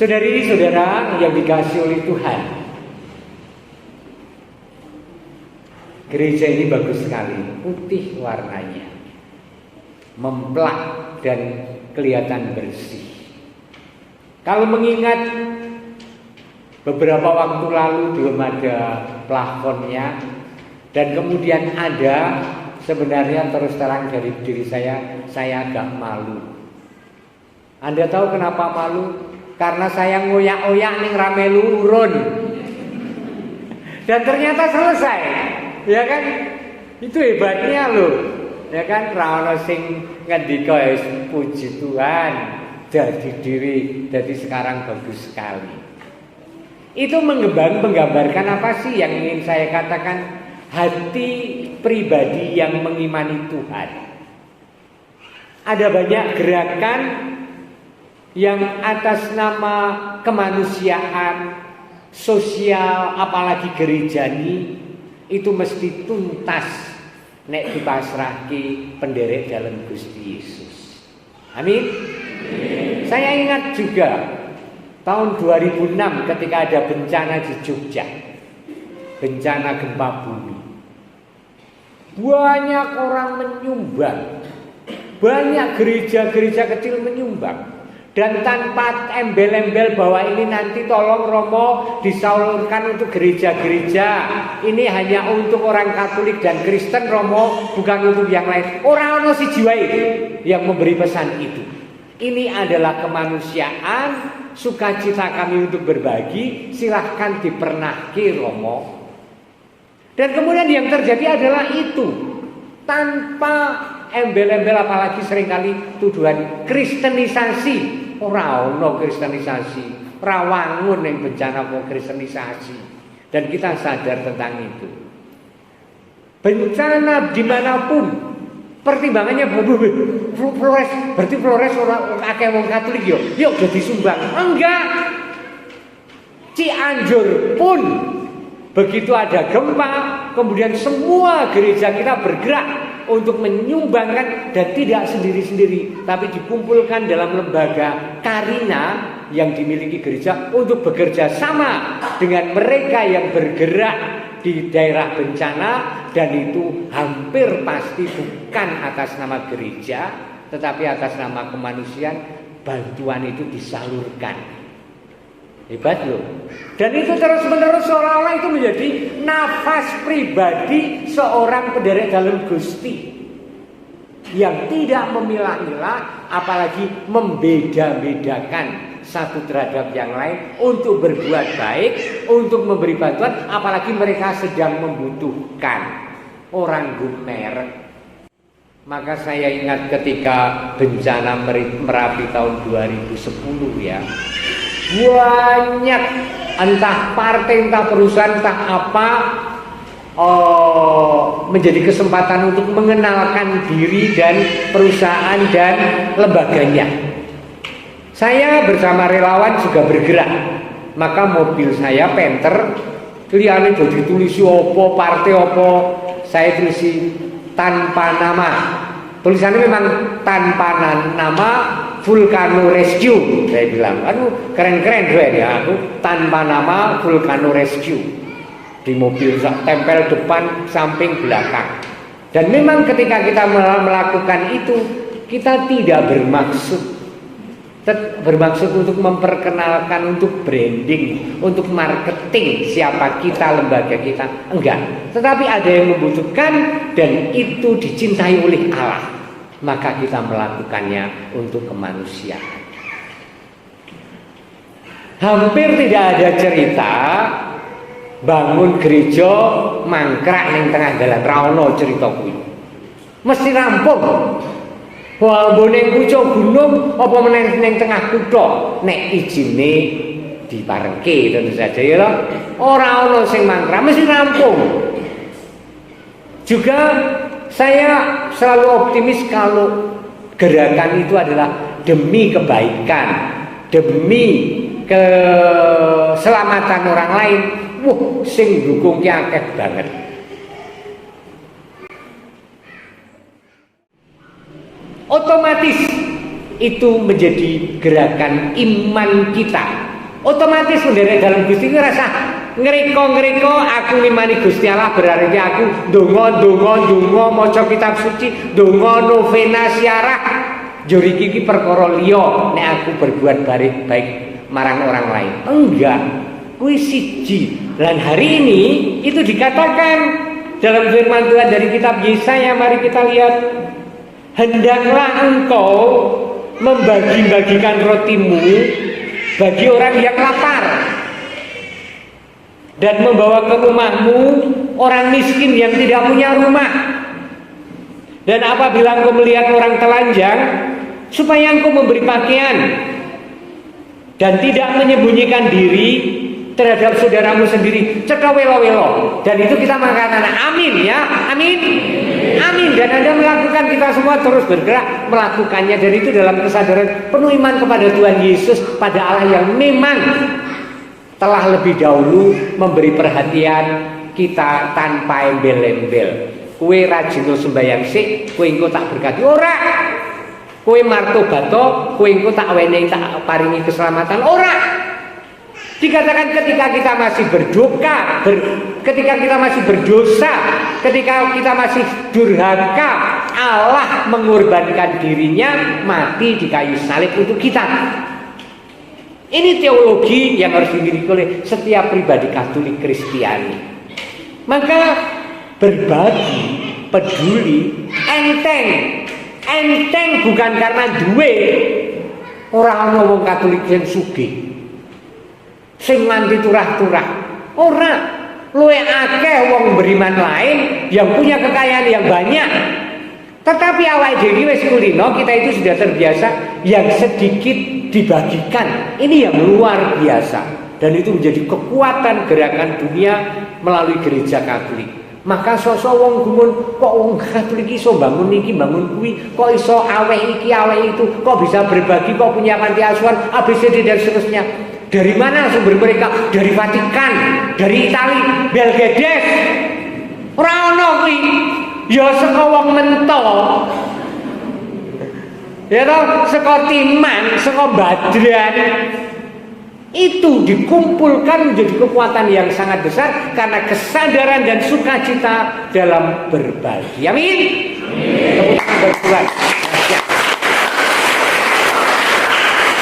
Saudari-saudara yang dikasihi oleh Tuhan, gereja ini bagus sekali, putih warnanya, memplak dan kelihatan bersih. Kalau mengingat beberapa waktu lalu belum ada plafonnya, dan kemudian ada, sebenarnya terus terang dari diri saya agak malu. Anda tahu kenapa malu? Karena saya ngoyak-oyak ning rame lurun. Dan ternyata selesai. Ya kan? Itu hebatnya loh. Ya kan, ra ono sing ngendika puji Tuhan, jadi diri, jadi sekarang bagus sekali. Itu menggambarkan apa sih yang ingin saya katakan? Hati pribadi yang mengimani Tuhan. Ada banyak gerakan yang atas nama kemanusiaan, sosial, apalagi gerejani, itu mesti tuntas nek dipasrahke penderek dalam Gusti Yesus. Amin. Saya ingat juga tahun 2006 ketika ada bencana di Jogja, bencana gempa bumi. Banyak orang menyumbang, banyak gereja-gereja kecil menyumbang. Dan tanpa embel-embel bahwa ini nanti tolong Romo disalurkan untuk gereja-gereja, ini hanya untuk orang Katolik dan Kristen Romo, bukan untuk yang lain. Orang si jiwa yang memberi pesan itu. Ini adalah kemanusiaan, sukacita kami untuk berbagi, silahkan dipernahki Romo. Dan kemudian yang terjadi adalah itu, tanpa embel-embel, apalagi seringkali tuduhan kristenisasi. Ora ono kristenisasi, rawangun yang bencana kok kristenisasi. Dan kita sadar tentang itu. Bencana dimanapun, pertimbangannya Flores, berarti Flores orang akeh wong Katolik yuk jadi sumbang. Enggak. Cianjur pun begitu ada gempa, kemudian semua gereja kita bergerak untuk menyumbangkan, dan tidak sendiri-sendiri, tapi dikumpulkan dalam lembaga Karina yang dimiliki gereja untuk bekerja sama dengan mereka yang bergerak di daerah bencana, dan itu hampir pasti bukan atas nama gereja, tetapi atas nama kemanusiaan. Bantuan itu disalurkan. Hebat loh. Dan itu terus-menerus seolah-olah itu menjadi nafas pribadi seorang penderek dalam Gusti, yang tidak memilah-milah, apalagi membeda-bedakan satu terhadap yang lain untuk berbuat baik, untuk memberi bantuan, apalagi mereka sedang membutuhkan. Orang gumer. Maka saya ingat ketika bencana Merapi tahun 2010 ya. Banyak entah partai, entah perusahaan, entah apa menjadi kesempatan untuk mengenalkan diri dan perusahaan dan lembaganya. Saya bersama relawan juga bergerak. Maka mobil saya Panther, liyane do ditulisi opo, partai opo, saya tulisi tanpa nama. Tulisannya memang tanpa nama, Vulcano Rescue. Saya bilang, aduh keren-keren ya, aku tanpa nama Vulcano Rescue. Di mobil tempel depan, samping, belakang. Dan memang ketika kita melakukan itu, kita tidak bermaksud untuk memperkenalkan, untuk branding, untuk marketing siapa kita, lembaga kita, enggak. Tetapi ada yang membutuhkan dan itu dicintai oleh Allah, maka kita melakukannya untuk kemanusiaan. Hampir tidak ada cerita bangun gereja mangkrak ning tengah dalan, ra ono cerita kuwi. Mesti rampung. Wah, boneng pucuk gunung apa meneh ning tengah kutha, nek ijine diparengke tentu saja ya lho. Ora ono sing mangkrak, mesti rampung. Juga saya selalu optimis kalau gerakan itu adalah demi kebaikan, demi keselamatan orang lain. Wah, sing dukung ki akeh banget. Otomatis itu menjadi gerakan iman kita Otomatis menderek dalam Gusti itu rasa ngeriko aku ngimani Gusti Allah, berarti aku donga maca kitab suci, donga novena siarah juriki iki perkara liya nek aku berbuat baik marang orang lain. Enggak, kuwi siji. Dan hari ini itu dikatakan dalam firman Tuhan dari kitab Yesaya, mari kita lihat. Hendaklah engkau membagi-bagikan rotimu bagi orang yang lapar, dan membawa ke rumahmu orang miskin yang tidak punya rumah. Dan apabila engkau melihat orang telanjang, supaya engkau memberi pakaian dan tidak menyembunyikan diri terhadap saudaramu sendiri. Cetha welo-welo. Dan itu kita mengatakan amin ya, amin, amin. Dan Anda melakukan, kita semua terus bergerak melakukannya. Dan itu dalam kesadaran penuh iman kepada Tuhan Yesus, pada Allah yang memang telah lebih dahulu memberi perhatian kita tanpa embel-embel. Kue rajin sembayang sik, kue engko tak berkati ora. Kue martobato, kue engko tak wenehi tak paringi keselamatan ora. Dikatakan ketika kita masih berdosa, ketika kita masih berdosa, ketika kita masih durhaka, Allah mengorbankan dirinya mati di kayu salib untuk kita. Ini teologi yang harus dimiliki oleh setiap pribadi Katolik Kristiani. Maka berbagi, peduli, enteng bukan karena duwe. Orang ngomong Katolik yang sugih, sing nganti turah-turah. Ora, luwe akeh wong beriman lain yang punya kekayaan yang banyak. Tetapi awake dhewe wis kulino, kita itu sudah terbiasa yang sedikit dibagikan. Ini yang luar biasa. Dan itu menjadi kekuatan gerakan dunia melalui gereja Katolik. Maka sosok wong gumun, kok wong Katolik iso bangun iki, bangun kuwi, kok iso awek iki, awek itu, kok bisa berbagi, kok punya panti asuhan, ABCD dan seterusnya. Dari mana sumber mereka? Dari Vatikan, dari Italia, Belgedes. Ora ono kuwi. Ya saka wong mentok. Ya toh, saka Timan, saka Badran. Itu dikumpulkan menjadi kekuatan yang sangat besar karena kesadaran dan sukacita dalam berbagi. Amin. Tepuk tangan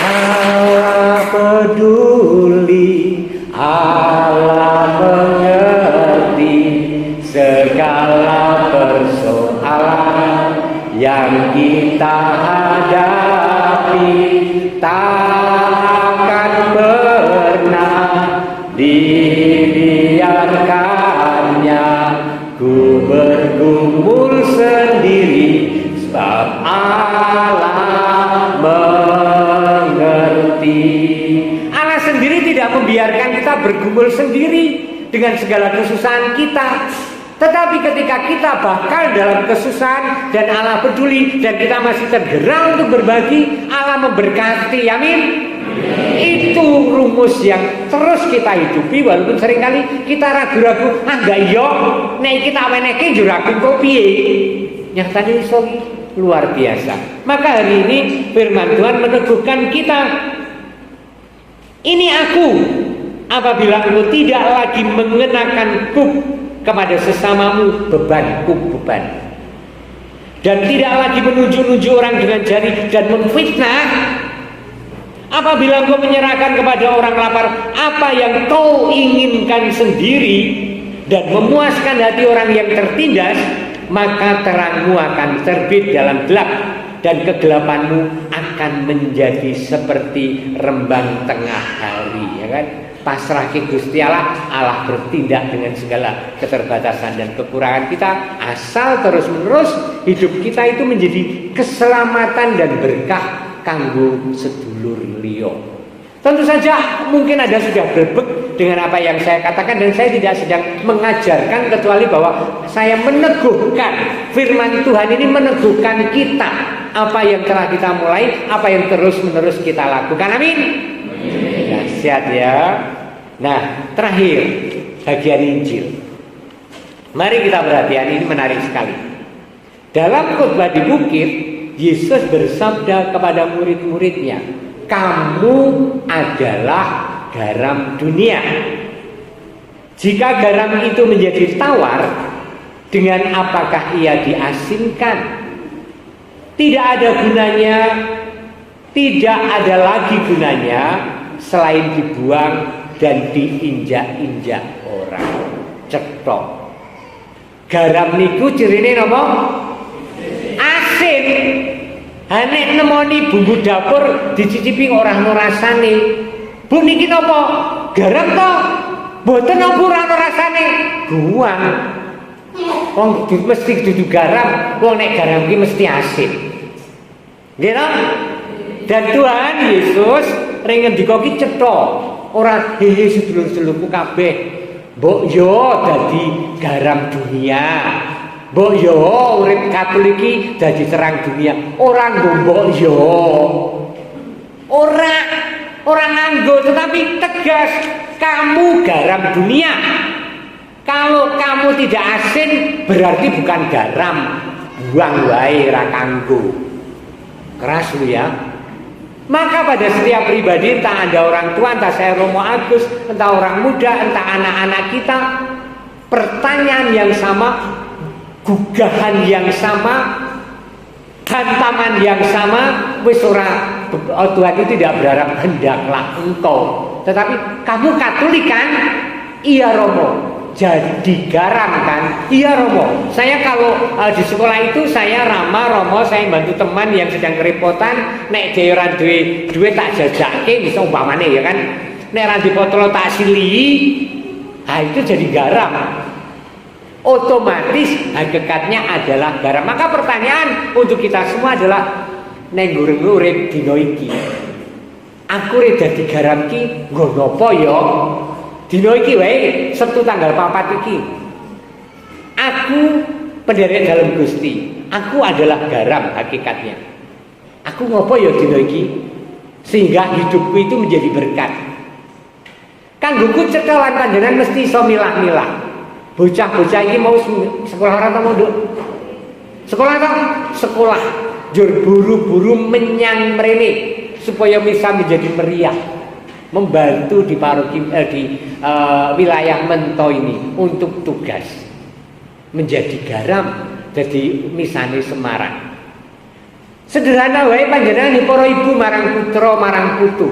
Allah peduli, Allah mengerti segala persoalan yang kita hadapi. Tak akan pernah dibiarkannya ku bergumul sendiri, sebab Allah mengerti. Allah sendiri tidak membiarkan kita bergumul sendiri dengan segala kesusahan kita. Tetapi ketika kita bakal dalam kesusahan dan Allah peduli dan kita masih tergerak untuk berbagi, Allah memberkati. Amin. Itu rumus yang terus kita hidupi, walaupun seringkali kita ragu-ragu, enggak iya nek kita wenehke juraku kok piye. Nyatane iso luar biasa. Maka hari ini firman Tuhan meneguhkan kita, ini aku, apabila engkau tidak lagi mengenakan kuk kepada sesamamu, bebanku beban, dan tidak lagi menunjuk-nunjuk orang dengan jari dan memfitnah. Apabila engkau menyerahkan kepada orang lapar apa yang kau inginkan sendiri dan memuaskan hati orang yang tertindas, maka terangmu akan terbit dalam gelap dan kegelapanmu akan menjadi seperti rembang tengah hari. Ya kan? Pasrah ke Gusti Allah, Allah bertindak dengan segala keterbatasan dan kekurangan kita, asal terus-menerus hidup kita itu menjadi keselamatan dan berkah kanggo sedulur liya. Tentu saja mungkin Anda sudah berbek dengan apa yang saya katakan, dan saya tidak sedang mengajarkan, kecuali bahwa saya meneguhkan firman Tuhan ini, meneguhkan kita apa yang telah kita mulai, apa yang terus-menerus kita lakukan. Amin. Dahsyat ya. Nah, terakhir bagian Injil. Mari kita perhatikan, ini menarik sekali. Dalam khotbah di bukit, Yesus bersabda kepada murid-muridnya, kamu adalah garam dunia. Jika garam itu menjadi tawar, dengan apakah ia diasinkan? Tidak ada gunanya, tidak ada lagi gunanya selain dibuang dan diinjak-injak orang. Cetok. Garam niku cirine napa? Asin. Nek nemoni bumbu dapur dicicipi orang rasane. Bu niki napa? Garam to? Mboten napa ora rasane? Buang. Wong mesti dudu garam, wong nek garam iki mesti asin. Nggih to? Dan Tuhan Yesus ring ngendika ki cetha, ora hehe sedulur-sedulurku kabeh. Mbok yo dadi garam dunia. Mbok yo urip Katolik iki dadi terang dunia. Ora mbok yo. Ora nganggo tetapi tegas, kamu garam dunia. Kalau kamu tidak asin berarti bukan garam. Buang wae ra kanggo. Keras lu ya. Maka pada setiap pribadi, entah Anda orang tua, entah saya Romo Agus, entah orang muda, entah anak-anak kita, pertanyaan yang sama, gugahan yang sama, hantaman yang sama, wis ora, Tuhan itu tidak berharap hendaklah engkau. Tetapi kamu Katolik kan? Iya Romo. Jadi garam kan? Iya Romo. Saya kalau di sekolah itu saya ramah Romo, saya bantu teman yang sedang kerepotan. Nek jayaran duwe tak jajake, bisa umpamane ya kan. Nek ra dipotolo tak silihi, itu jadi garam. Otomatis hakikatnya adalah garam. Maka pertanyaan untuk kita semua adalah neng gureng urip dina iki. Aku rek dadi garam ki nggo napa ya? Dino iki wae Sabtu tanggal 4 iki. Aku penderek dalam Gusti. Aku adalah garam hakikatnya. Aku ngopo ya dino iki sehingga hidupku itu menjadi berkat. Kanggoku cetha lan panjenengan mesti iso milah-milah. Bocah-bocah iki mau sekolah ora ta mondok? Sekolah ta? Sekolah. Jur buru-buru menyang mrene supaya bisa menjadi meriah. Membantu di paroki wilayah Mento ini untuk tugas menjadi garam, jadi misane Semarang. Sederhana wae panjenengan para ibu marang putra marang putu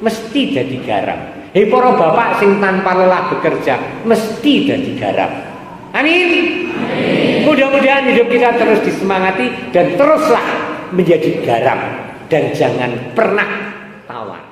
mesti jadi garam. Para bapak sing tanpa lelah bekerja mesti jadi garam. Amin. Amin. Mudah-mudahan hidup kita terus disemangati dan teruslah menjadi garam dan jangan pernah tawar.